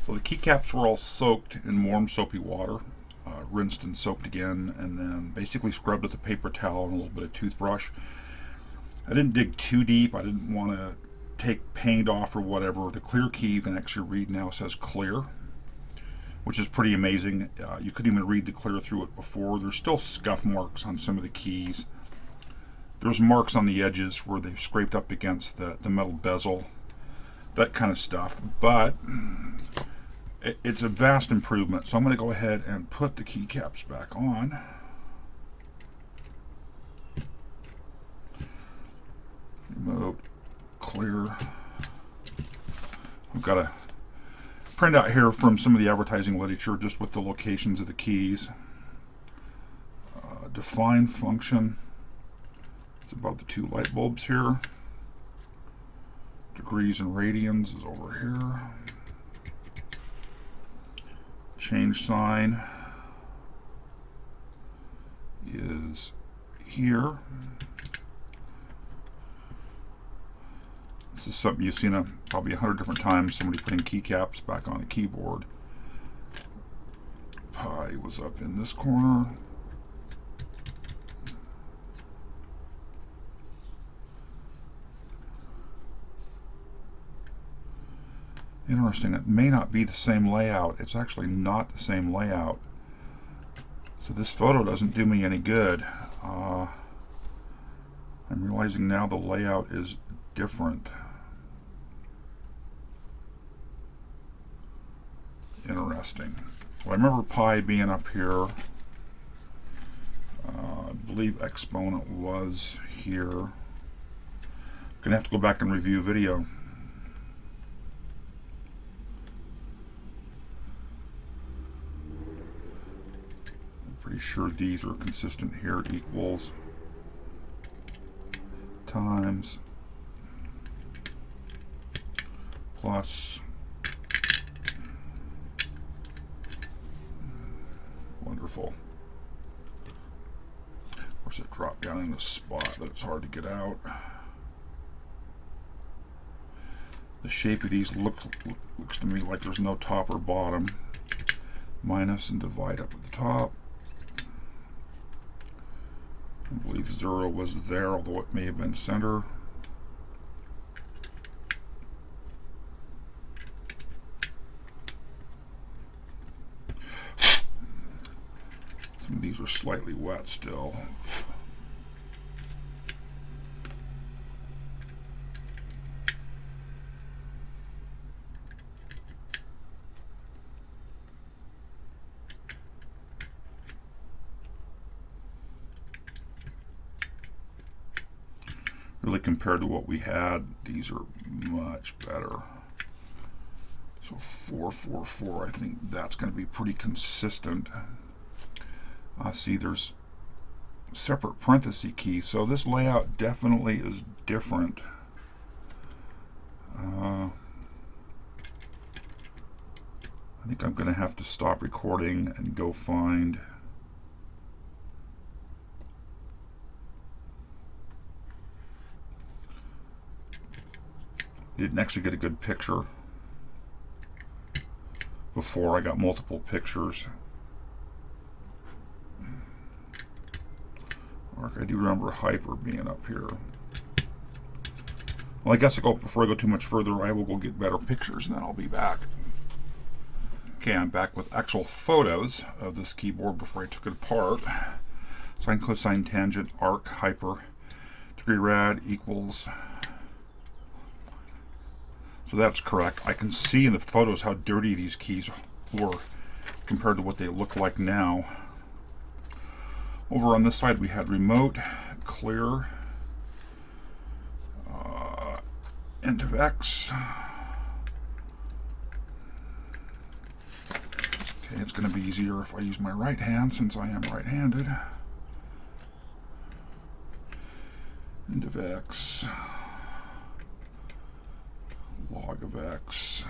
So the keycaps were all soaked in warm soapy water, rinsed and soaked again, and then basically scrubbed with a paper towel and a little bit of toothbrush. I didn't dig too deep. I didn't want to take paint off or whatever. The clear key you can actually read now says clear, which is pretty amazing. You couldn't even read the clear through it before. There's still scuff marks on some of the keys. There's marks on the edges where they've scraped up against the metal bezel, that kind of stuff. But it's a vast improvement. So I'm going to go ahead and put the keycaps back on. Remote, clear. I've got a printout here from some of the advertising literature just with the locations of the keys. Define function. It's above the two light bulbs here. Degrees and radians is over here. Change sign is here. This is something you've seen probably 100 different times, somebody putting keycaps back on a keyboard. Pi was up in this corner. Interesting, it may not be the same layout. It's actually not the same layout. So this photo doesn't do me any good. I'm realizing now the layout is different. Interesting. Well, I remember pi being up here. I believe exponent was here. Gonna have to go back and review video. Pretty sure these are consistent here. Equals times plus. Wonderful. Of course, it dropped down in a spot that it's hard to get out. The shape of these looks to me like there's no top or bottom. Minus and divide up at the top. I believe 0 was there, although it may have been center. Some of these are slightly wet still. Really, compared to what we had, these are much better. So 444, I think that's going to be pretty consistent. See, there's separate parenthesis keys, so this layout definitely is different. I think I'm going to have to stop recording and go find didn't actually get a good picture before. I got multiple pictures. I do remember Hyper being up here. Well, I guess before I go too much further, I will go get better pictures and then I'll be back. Okay, I'm back with actual photos of this keyboard before I took it apart. Sine, cosine, tangent, arc, hyper, degree rad equals. So that's correct. I can see in the photos how dirty these keys were compared to what they look like now. Over on this side we had remote, clear, int of x. Okay, it's going to be easier if I use my right hand since I am right-handed. Int of x, log of x,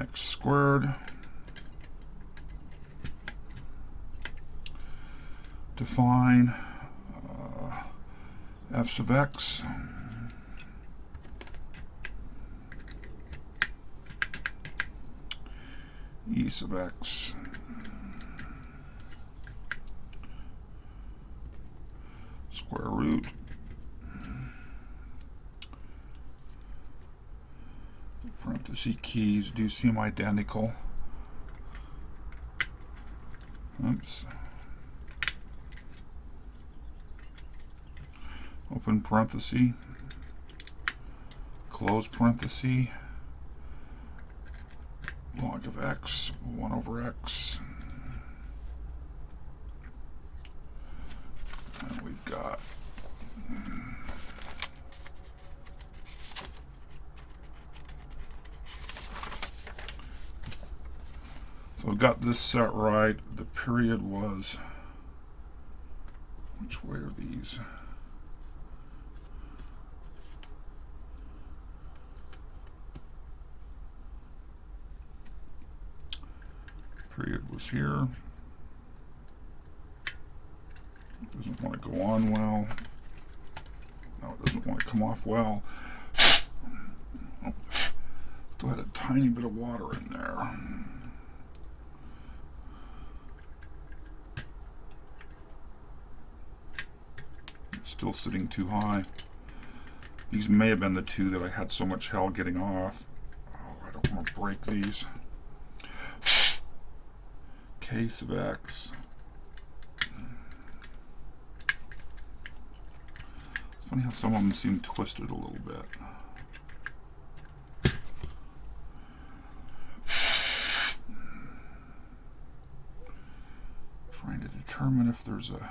x squared. Define f sub x E sub x. Square root. Parenthesis keys do seem identical. Oops. Open parenthesis. Close parenthesis. Log of x, 1 over x. And we've got so I've got this set right. The period was, which way are these? Period was here. Doesn't want to go on well. No, it doesn't want to come off well. Oh, still had a tiny bit of water in there. It's still sitting too high. These may have been the two that I had so much hell getting off. Oh, I don't want to break these. K sub x. It's funny how some of them seem twisted a little bit. Trying to determine if there's a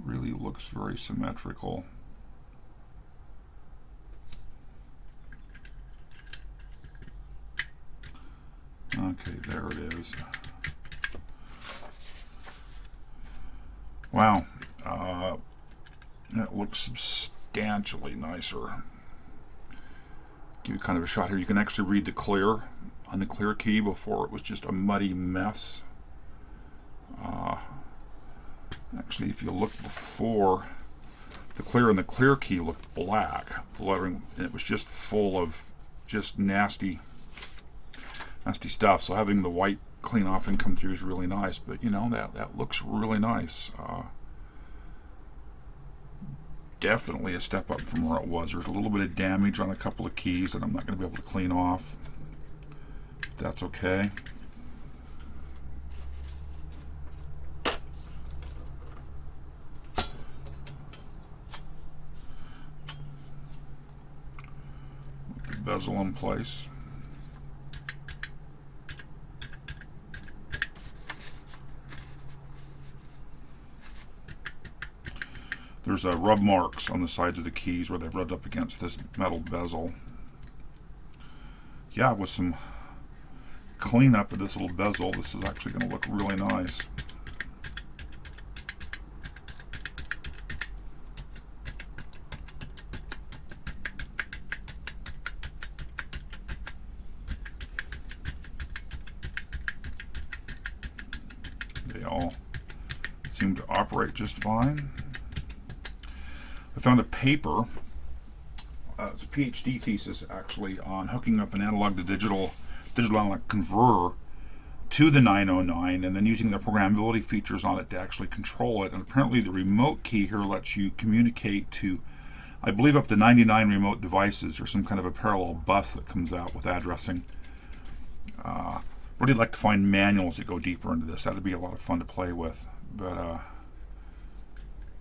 really looks very symmetrical. Okay, there it is. Wow, that looks substantially nicer. Give you kind of a shot here. You can actually read the clear on the clear key. Before it was just a muddy mess. Actually, if you look before, the clear and the clear key looked black. The lettering, it was just full of just nasty stuff. So having the white clean off and come through is really nice. But you know, that looks really nice. Definitely a step up from where it was. There's a little bit of damage on a couple of keys that I'm not going to be able to clean off. That's okay. Put the bezel in place. There's rub marks on the sides of the keys where they've rubbed up against this metal bezel. Yeah, with some cleanup of this little bezel, this is actually going to look really nice. They all seem to operate just fine. I found a paper, it's a PhD thesis actually, on hooking up an analog to digital analog converter to the 909 and then using the programmability features on it to actually control it. And apparently the remote key here lets you communicate to, I believe, up to 99 remote devices, or some kind of a parallel bus that comes out with addressing. Really like to find manuals that go deeper into this. That'd be a lot of fun to play with. But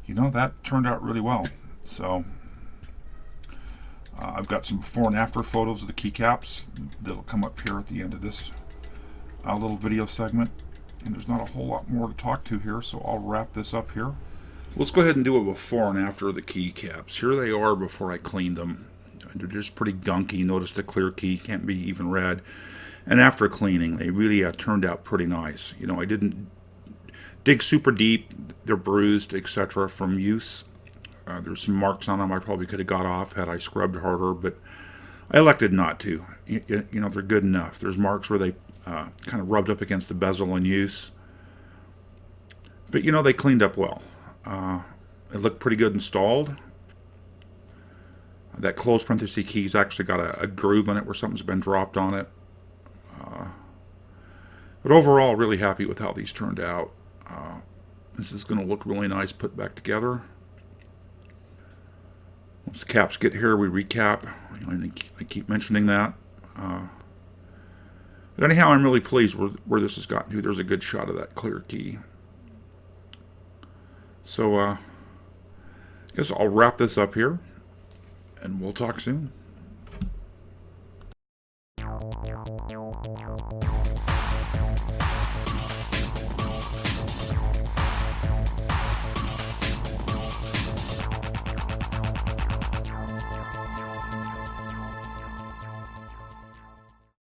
you know, that turned out really well. So I've got some before and after photos of the keycaps that'll come up here at the end of this little video segment. And there's not a whole lot more to talk to here, so I'll wrap this up here. Let's go ahead and do a before and after of the keycaps. Here they are before I cleaned them. They're just pretty gunky. Notice the clear key can't be even read. And after cleaning, they really turned out pretty nice. You know, I didn't dig super deep. They're bruised, etc. from use. There's some marks on them I probably could have got off had I scrubbed harder, but I elected not to. You know, they're good enough. There's marks where they kind of rubbed up against the bezel in use. But, you know, they cleaned up well. It looked pretty good installed. That close parenthesis key's actually got a groove in it where something's been dropped on it. But overall, really happy with how these turned out. This is going to look really nice put back together. Once the caps get here, we recap. I keep mentioning that. But anyhow, I'm really pleased where this has gotten to. There's a good shot of that clear key. So I guess I'll wrap this up here, and we'll talk soon.